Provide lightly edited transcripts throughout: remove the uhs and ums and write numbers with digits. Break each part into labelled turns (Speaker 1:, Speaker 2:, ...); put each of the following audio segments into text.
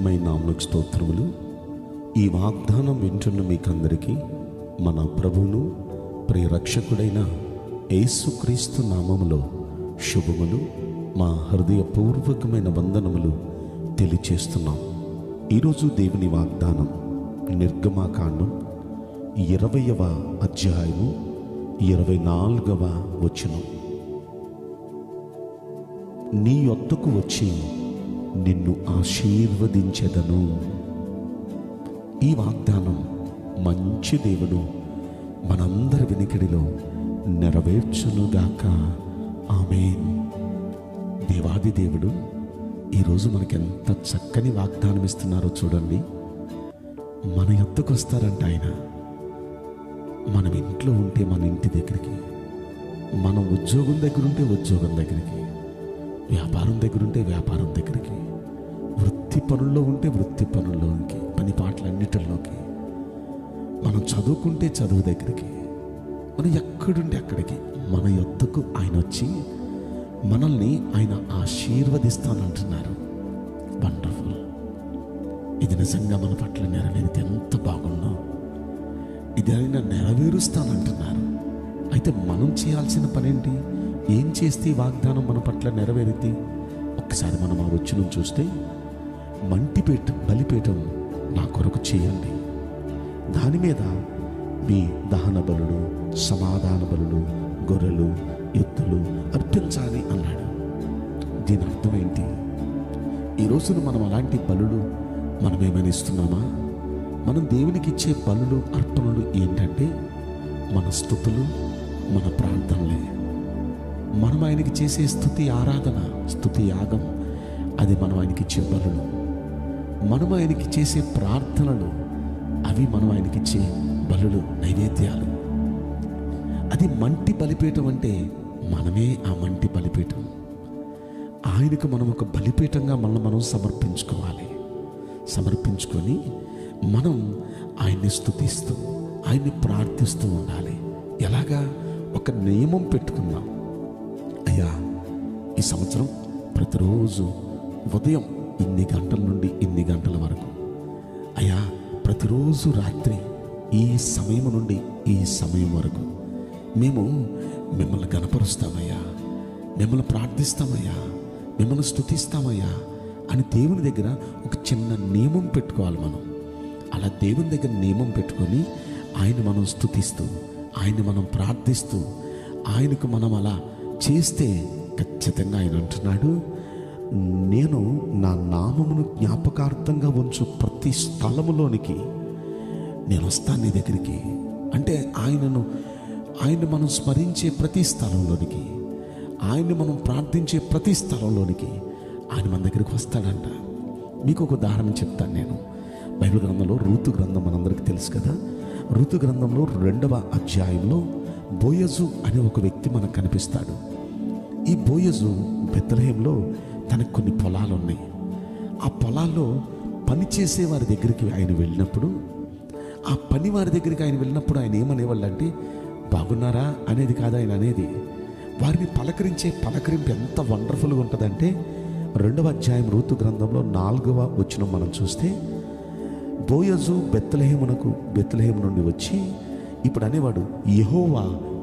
Speaker 1: పరిశుద్ధమైన నామమునకు స్తోత్రములు. ఈ వాగ్దానం వింటున్న మీకందరికీ మన ప్రభువును ప్రియ రక్షకుడైన యేసుక్రీస్తు నామములో శుభములు, మా హృదయపూర్వకమైన వందనములు తెలియచేస్తున్నాం. ఈరోజు దేవుని వాగ్దానం నిర్గమాకాండం 20వ అధ్యాయము 24వ వచనం. నీ యొద్దకు వచ్చి నిన్ను ఆశీర్వదించెదను. ఈ వాగ్దానం మంచి దేవుడు మనందరి వినికిడిలో నెరవేర్చునుగాక. ఆమేన్. దేవాది దేవుడు ఈరోజు మనకెంత చక్కని వాగ్దానం ఇస్తున్నారో చూడండి. మన యొద్దకు వస్తారంట ఆయన. మనం ఇంట్లో ఉంటే మన ఇంటి దగ్గరికి, మనం ఉద్యోగం దగ్గర ఉంటే ఉద్యోగం దగ్గరికి, వ్యాపారం దగ్గర ఉంటే వ్యాపారం దగ్గరికి, వృత్తి పనుల్లో ఉంటే వృత్తి పనుల్లోకి, పని పాటలన్నిటిలోకి, మనం చదువుకుంటే చదువు దగ్గరికి, మనం ఎక్కడుంటే అక్కడికి మన యొద్దకు ఆయన వచ్చి మనల్ని ఆయన ఆశీర్వదిస్తానంటున్నారు. వండర్ఫుల్. ఇది నిజంగా మన పట్ల నెరవేరితే ఎంత బాగుందో. ఇది ఆయన నెరవేరుస్తానంటున్నారు. అయితే మనం చేయాల్సిన పనేంటి? ఏం చేస్తే ఈ వాగ్దానం మన పట్ల నెరవేరిద్ది? ఒక్కసారి మనం ఆ వచనం చూస్తే, బలిపీఠం నా కొరకు చేయండి, దాని మీద మీ దహన బలులు, సమాధాన బలులు, గొర్రెలు, ఎద్దులు అర్పించాలి అన్నాడు. దీని అర్థం ఏంటి? ఈ రోజున మనం అలాంటి బలులు మనం ఏమైనా ఇస్తున్నామా? మనం దేవునికి ఇచ్చే బలులు, అర్పణలు ఏంటంటే మన స్తుతులు, మన ప్రార్థనలే. మనం ఆయనకి చేసే స్తుతి ఆరాధన, స్తుతి యాగం, అది మనం ఆయనకి ఇచ్చే బలులు. మనం ఆయనకి చేసే ప్రార్థనలు, అవి మనం ఆయనకి ఇచ్చే బలులు, నైవేద్యాలు. అది మంటి బలిపీఠం అంటే మనమే ఆ మంటి బలిపీఠం. ఆయనకు మనం ఒక బలిపీఠంగా మనం సమర్పించుకోవాలి. సమర్పించుకొని మనం ఆయన్ని స్తుతిస్తూ, ఆయన్ని ప్రార్థిస్తూ ఉండాలి. ఎలాగా? ఒక నియమం పెట్టుకుందాం. అయ్యా, ఈ సంవత్సరం ప్రతిరోజు ఉదయం ఇన్ని గంటల నుండి ఇన్ని గంటల వరకు, అయ్యా ప్రతిరోజు రాత్రి ఈ సమయం నుండి ఈ సమయం వరకు మేము మిమ్మల్ని గణపరుస్తామయ్యా, మిమ్మల్ని ప్రార్థిస్తామయ్యా, మిమ్మల్ని స్తుతిస్తామయ్యా అని దేవుని దగ్గర ఒక చిన్న నియమం పెట్టుకోవాలి మనం. అలా దేవుని దగ్గర నియమం పెట్టుకొని ఆయన మనం స్తుతిస్తూ, ఆయన్ని మనం ప్రార్థిస్తూ, ఆయనకు మనం అలా చేస్తే ఖచ్చితంగా ఆయన అంటున్నాడు, నేను నా నామమును జ్ఞాపకార్థంగా ఉంచు ప్రతి స్థలములోనికి నేను వస్తాను నీ దగ్గరికి. అంటే ఆయన్ని మనం స్మరించే ప్రతి స్థలంలోనికి, ఆయన్ని మనం ప్రార్థించే ప్రతి స్థలంలోనికి ఆయన మన దగ్గరికి వస్తాడంట. మీకు ఒక ఉదాహరణ చెప్తాను నేను. బైబిల్ గ్రంథంలో రూతు గ్రంథం మనందరికీ తెలుసు కదా. రూతు గ్రంథంలో 2వ అధ్యాయంలో బోయజు అనే ఒక వ్యక్తి మనకు కనిపిస్తాడు. ఈ బోయజు బెత్లెహేంలో తనకు కొన్ని పొలాలు ఉన్నాయి. ఆ పొలాల్లో పనిచేసే వారి దగ్గరికి ఆయన వెళ్ళినప్పుడు, ఆ పని వారి దగ్గరికి ఆయన వెళ్ళినప్పుడు ఆయన ఏమనేవాళ్ళు అంటే, బాగున్నారా అనేది కాదు ఆయన అనేది, వారిని పలకరించే పలకరింపు ఎంత వండర్ఫుల్గా ఉంటుందంటే, 2వ అధ్యాయం రూతు గ్రంథంలో 4వ వచనం మనం చూస్తే, బోయజు బెత్లెహేము నుండి వచ్చి ఇప్పుడు అనేవాడు, యెహోవా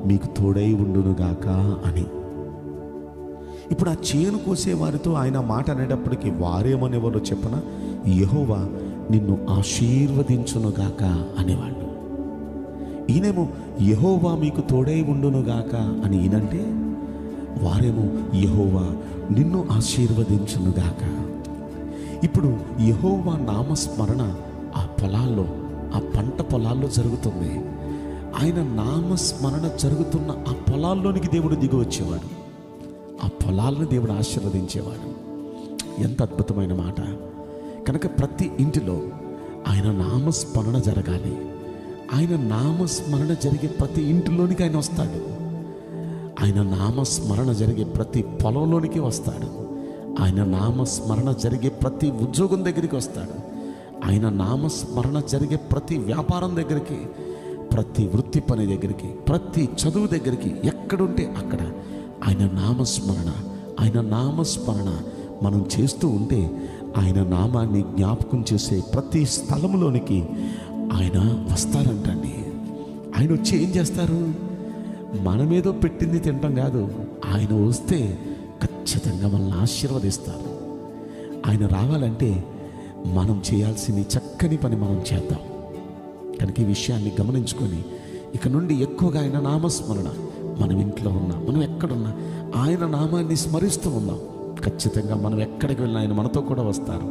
Speaker 1: మీకు తోడై ఉండునుగాక అని. ఇప్పుడు ఆ చేను కోసే వారితో ఆయన మాట అనేటప్పటికీ వారేమనేవారో చెప్పన, యెహోవా నిన్ను ఆశీర్వదించునుగాక అనేవాళ్ళు. ఈయనేమో యెహోవా మీకు తోడై ఉండునుగాక అని ఈయనంటే, వారేమో యెహోవా నిన్ను ఆశీర్వదించునుగాక. ఇప్పుడు యెహోవా నామస్మరణ ఆ పొలాల్లో, ఆ పంట పొలాల్లో జరుగుతుంది. ఆయన నామస్మరణ జరుగుతున్న ఆ పొలాల్లోనికి దేవుడు దిగి వచ్చేవాడు. ఆ పొలాలను దేవుడు ఆశీర్వదించేవాడు. ఎంత అద్భుతమైన మాట. కనుక ప్రతి ఇంటిలో ఆయన నామస్మరణ జరగాలి. ఆయన నామస్మరణ జరిగే ప్రతి ఇంటిలోనికి ఆయన వస్తాడు. ఆయన నామస్మరణ జరిగే ప్రతి పొలంలోనికి వస్తాడు. ఆయన నామస్మరణ జరిగే ప్రతి ఉద్యోగం దగ్గరికి వస్తాడు. ఆయన నామస్మరణ జరిగే ప్రతి వ్యాపారం దగ్గరికి, ప్రతి వృత్తి పని దగ్గరికి, ప్రతి చదువు దగ్గరికి, ఎక్కడుంటే అక్కడ ఆయన నామస్మరణ మనం చేస్తూ ఉంటే ఆయన నామాన్ని జ్ఞాపకం చేసే ప్రతి స్థలంలోనికి ఆయన వస్తారంటండి. ఆయన వచ్చి ఏం చేస్తారు? మనమేదో పెట్టింది తినటం కాదు, ఆయన వస్తే ఖచ్చితంగా మనల్ని ఆశీర్వదిస్తారు. ఆయన రావాలంటే మనం చేయాల్సిన చక్కని పని మనం చేద్దాం. కనుక ఈ విషయాన్ని గమనించుకొని ఇక నుండి ఎక్కువగా ఆయన నామస్మరణ, మనం ఇంట్లో ఉన్నా, మనం ఎక్కడున్నా ఆయన నామాన్ని స్మరిస్తూ ఉన్నాం. ఖచ్చితంగా మనం ఎక్కడికి వెళ్ళినా ఆయన మనతో కూడా వస్తారు,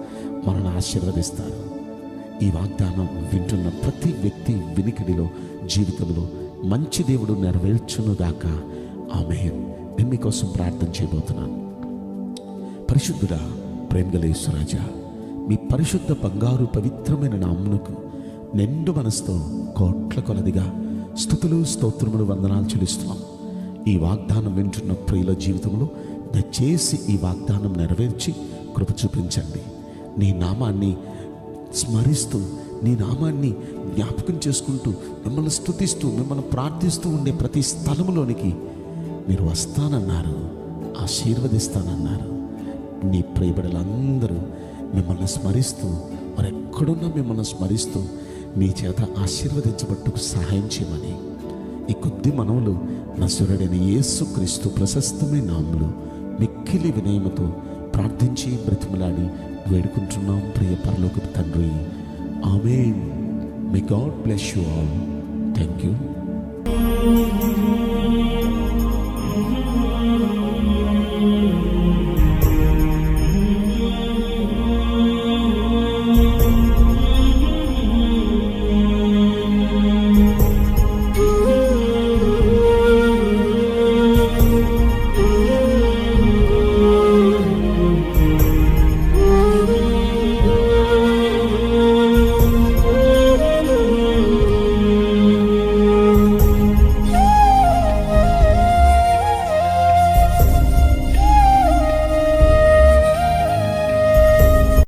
Speaker 1: మనల్ని ఆశీర్వదిస్తారు. ఈ వాగ్దానం వింటున్న ప్రతి వ్యక్తి వినికిడిలో, జీవితంలో మంచి దేవుడు నెరవేర్చునుగాక. ఆమేన్. నేను మీకోసం ప్రార్థన చేయబోతున్నాను. పరిశుద్ధుడా, ప్రేమగల యేసురాజా, మీ పరిశుద్ధ బంగారు పవిత్రమైన నామమునకు నిండు మనసుతో కోట్ల కొలదిగా స్తుతులు, స్తోత్రములు, వందనాలు చెల్లిస్తున్నాం. ఈ వాగ్దానం వింటున్న ప్రియుల జీవితంలో దయచేసి ఈ వాగ్దానం నెరవేర్చి కృప చూపించండి. నీ నామాన్ని స్మరిస్తూ, నీ నామాన్ని జ్ఞాపకం చేసుకుంటూ, మిమ్మల్ని స్తుతిస్తూ, మిమ్మల్ని ప్రార్థిస్తూ ఉండే ప్రతి స్థలంలోనికి మీరు వస్తానన్నారు, ఆశీర్వదిస్తానన్నారు. నీ ప్రియబిడ్డలందరూ మిమ్మల్ని స్మరిస్తూ, వారెక్కడున్నా మిమ్మల్ని స్మరిస్తూ నీ చేత ఆశీర్వదించబట్టుకు సహాయం చేయమని ఈ కొద్ది మనవులు నజరేయుడైన యేసుక్రీస్తు ప్రశస్తమైన నామములో మిక్కిలి వినయముతో ప్రార్థించి బ్రతిమలాడి వేడుకుంటున్నాం ప్రియ పరలోకపు తండ్రి. ఆమేన్. May God bless you all. Thank you.